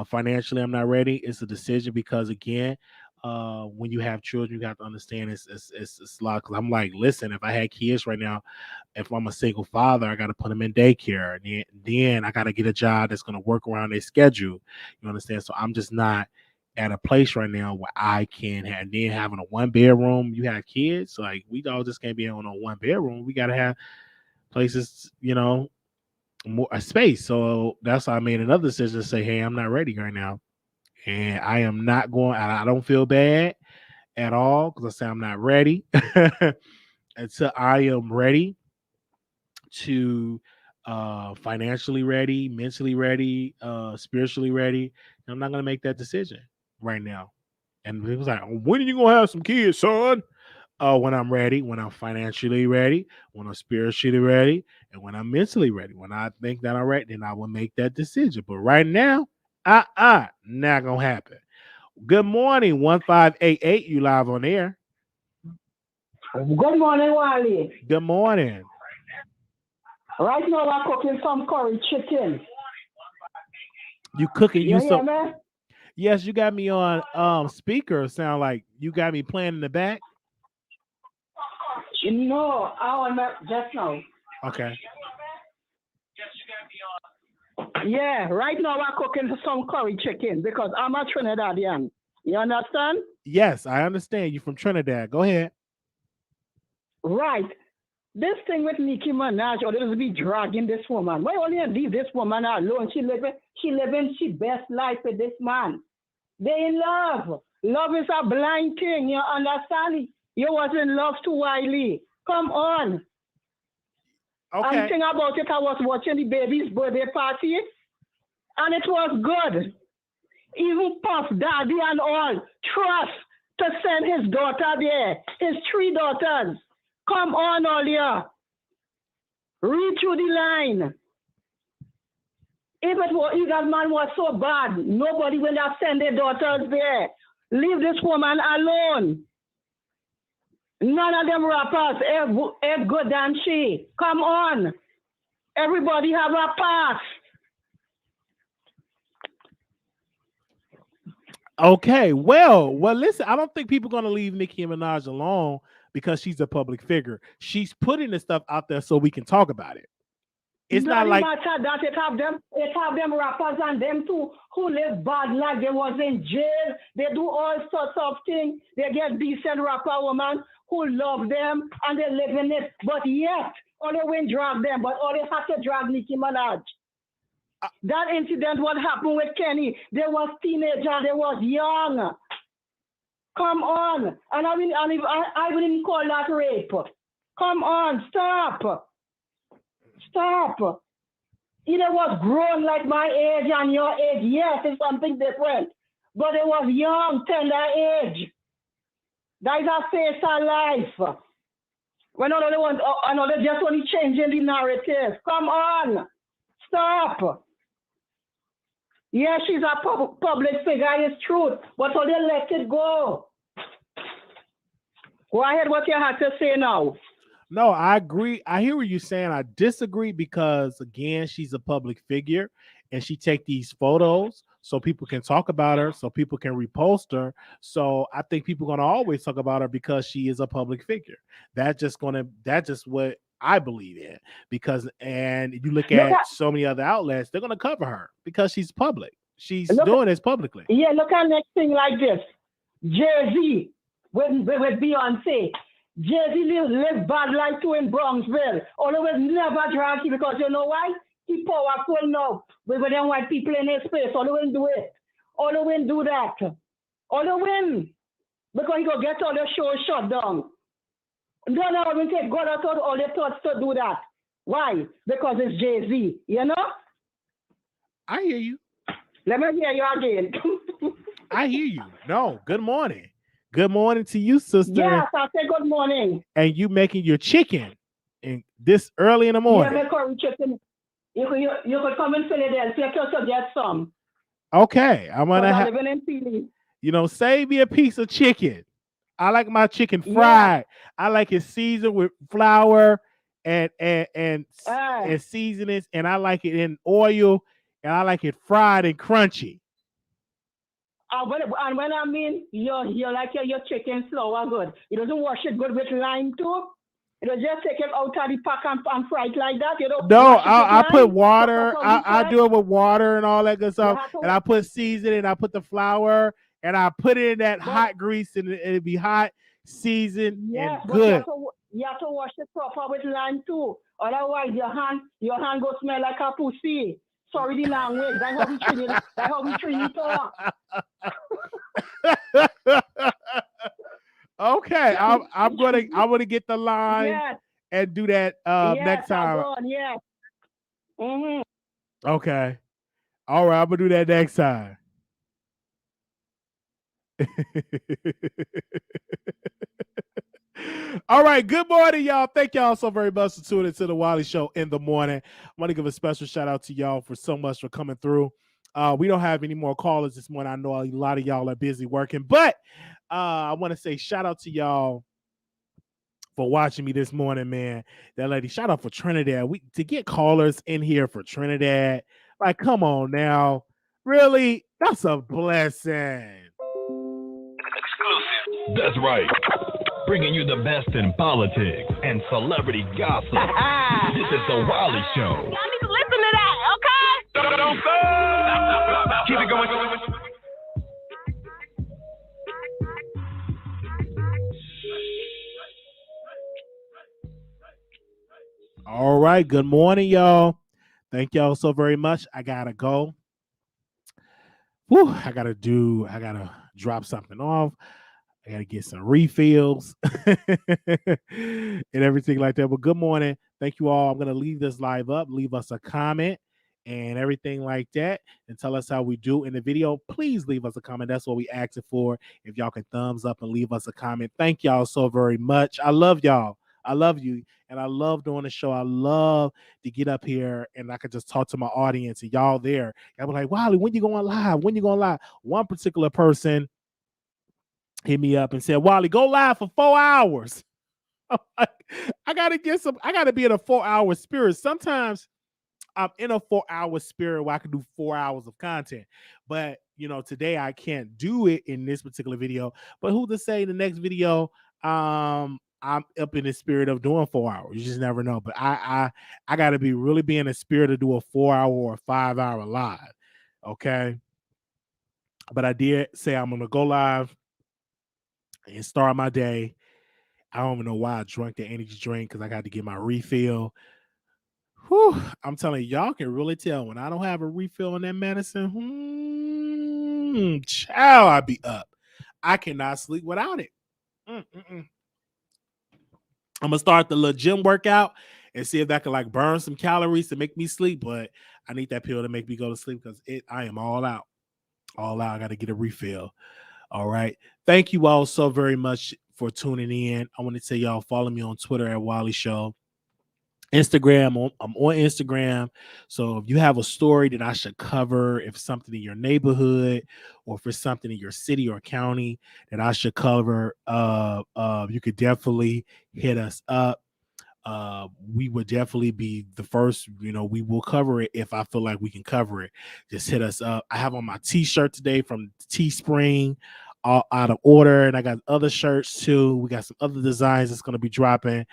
Financially, I'm not ready. It's a decision because again, when you have children, you have to understand it's a lot. Because I'm like, listen, if I had kids right now, if I'm a single father, I got to put them in daycare, and then I got to get a job that's gonna work around their schedule. You understand? So I'm just not at a place right now where I can have. And then having a one bedroom, you have kids, like we all just can't be on a one bedroom. We got to have places, more a space. So that's why I made another decision to say, hey, I'm not ready right now. And I am not going, I don't feel bad at all because I say I'm not ready until I am ready to financially ready, mentally ready, spiritually ready. I'm not gonna make that decision right now. And it was like, when are you gonna have some kids, son? When I'm ready, when I'm financially ready, when I'm spiritually ready, and when I'm mentally ready. When I think that I'm ready, then I will make that decision. But right now, not gonna happen. Good morning, 1588. You live on air. Good morning, Wiley. Good morning. Right now, I'm cooking some curry chicken. You cooking? You hear me? Yes, you got me on speaker. Sound like you got me playing in the back. No, I want just now. Okay. Yeah, right now I'm cooking some curry chicken because I'm a Trinidadian. You understand? Yes, I understand. You from Trinidad. Go ahead. Right. This thing with Nicki Minaj, or they'll be dragging this woman. Why only leave this woman alone? She living she best life with this man. They in love. Love is a blind thing. You understand? You was in love to Wiley. Come on. Okay. I'm thinking about it. I was watching the baby's birthday party, and it was good. Even Puff Daddy and all trust to send his daughter there. His 3 daughters. Come on, all here. Read through the line. If that man was so bad, nobody will have sent their daughters there. Leave this woman alone. None of them rappers are good than she. Come on. Everybody have a pass. Okay, well, listen, I don't think people are going to leave Nicki Minaj alone because she's a public figure. She's putting this stuff out there so we can talk about it. It's not like matter that it have them rappers and them too who live bad life. They was in jail. They do all sorts of things. They get decent rapper woman who love them and they live in it. But yet, only when drag them, but only have to drag Nicki Minaj. That incident, what happened with Kenny, they was teenager, they was young. Come on. And I wouldn't call that rape. Come on, stop. Either was grown like my age and your age, yes, it's something different. But it was young, tender age. That is a face of life. When another just only changing the narrative. Come on. Stop. Yeah, she's a public figure, it's truth, but so they let it go. Go ahead, what you have to say now. No, I agree. I hear what you're saying. I disagree because, again, she's a public figure and she take these photos so people can talk about her, so people can repost her. So I think people are going to always talk about her because she is a public figure. That's just what I believe in and you look at so many other outlets, they're going to cover her because she's public. She's doing this publicly. Yeah, look at next thing like this. Jay-Z with Beyonce. Jay-Z live bad life too in Bronxville. Always never drag you because you know why? He powerful now. But when them white people in his space, always do it. Always do that. Always. Because he go get all the shows shut down. Don't even take God out of all the thoughts to do that. Why? Because it's Jay-Z, you know? I hear you. Let me hear you again. I hear you. No, good morning. Good morning to you, sister. Yes, I say good morning. And you making your chicken and this early in the morning. Yeah, curry chicken. You could come in Philadelphia to get some. Okay, I'm gonna living in Philly. Save me a piece of chicken. I like my chicken fried. I like it seasoned with flour and seasonings, and I like it in oil, and I like it fried and crunchy. And when I mean you like your chicken flour good, you don't wash it good with lime too. You don't just take it out of the pack and fry it like that. You don't. No, I put water. I do it with water and all that good stuff, and I put seasoning. I put the flour, and I put it in that hot grease, and it'll be hot, seasoned, and good. You have to wash it proper with lime too. Otherwise, your hand go smell like a pussy. Sorry, the language. That's how we treat it. Okay, I'm gonna get the line and do that next time. Yes. Mm-hmm. Okay. All right, I'm gonna do that next time. All right, good morning, y'all. Thank y'all so very much for tuning into the Wiley Show in the morning. I want to give a special shout out to y'all for so much for coming through. We don't have any more callers this morning. I know a lot of y'all are busy working, but I want to say shout out to y'all for watching me this morning, man. That lady, shout out for Trinidad. To get callers in here for Trinidad, like, come on now. Really? That's a blessing. Exclusive. That's right. Bringing you the best in politics and celebrity gossip. This is the Wiley Show. Y'all need to listen to that, okay? Don't stop. Keep it going. All right. Good morning, y'all. Thank y'all so very much. I gotta go. Whew, I gotta drop something off. I gotta get some refills and everything like that. But good morning. Thank you all. I'm gonna leave this live up. Leave us a comment and everything like that, and tell us how we do in the video. Please leave us a comment. That's what we asked for. If y'all can thumbs up and leave us a comment. Thank y'all so very much. I love y'all. I love you, and I love doing the show. I love to get up here and I can just talk to my audience and y'all there. I was like, Wiley, when you going live? When you going live? One particular person hit me up and said, Wiley, go live for 4 hours. I gotta be in a 4-hour spirit. Sometimes I'm in a 4-hour spirit where I can do 4 hours of content. But today I can't do it in this particular video. But who to say the next video, I'm up in the spirit of doing 4 hours. You just never know. But I gotta be in the spirit to do a 4-hour or a 5-hour live. Okay. But I did say I'm gonna go live and start my day. I don't even know why I drank the energy drink because I got to get my refill. Whew, I'm telling you, y'all can really tell when I don't have a refill on that medicine. Child, I be up. I cannot sleep without it. I'm gonna start the little gym workout and see if that can burn some calories to make me sleep. But I need that pill to make me go to sleep because I am all out. All out. I got to get a refill. All right. Thank you all so very much for tuning in. I want to tell y'all, follow me on Twitter at Wiley Show. Instagram, I'm on Instagram. So if you have a story that I should cover, if something in your neighborhood or for something in your city or county that I should cover, you could definitely hit us up. We would definitely be the first, we will cover it if I feel like we can cover it. Just hit us up. I have on my t-shirt today from Teespring, all out of order, and I got other shirts too. We got some other designs that's going to be dropping.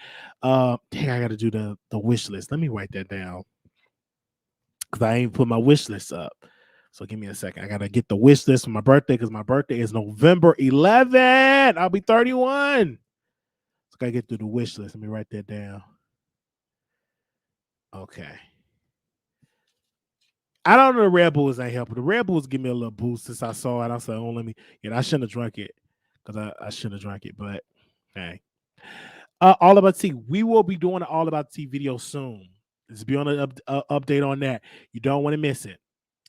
Dang, I got to do the wish list. Let me write that down because I ain't put my wish list up. So give me a second. I got to get the wish list for my birthday because my birthday is November 11th. I'll be 31. Gotta get through the wish list. Let me write that down. Okay. I don't know the Red Bulls ain't helping. The Red Bulls give me a little boost since I saw it. I said, oh, let me. Yeah, I shouldn't have drunk it because I shouldn't have drank it. But hey, All About Tea. We will be doing an All About Tea video soon. Let's be on an update on that. You don't want to miss it.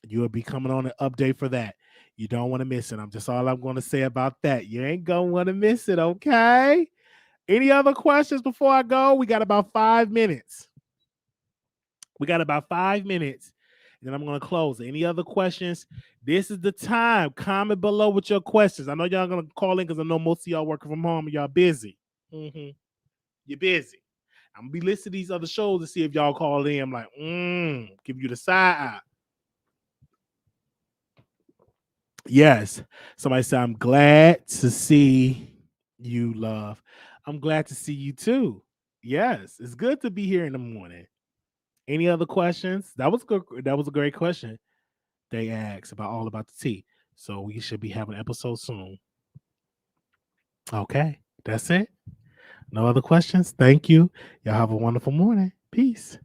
You will be coming on an update for that. You don't want to miss it. I'm just all I'm going to say about that. You ain't going to want to miss it, okay? Any other questions before I go? We got about 5 minutes. And then I'm going to close. Any other questions? This is the time. Comment below with your questions. I know y'all going to call in because I know most of y'all working from home and y'all busy. You're busy. I'm going to be listening to these other shows to see if y'all call in. I'm like, give you the side eye. Yes. Somebody said, I'm glad to see you, love. I'm glad to see you too. Yes. It's good to be here in the morning. Any other questions? That was good. That was a great question. They asked about All About the Tea. So we should be having an episode soon. Okay. That's it. No other questions. Thank you. Y'all have a wonderful morning. Peace.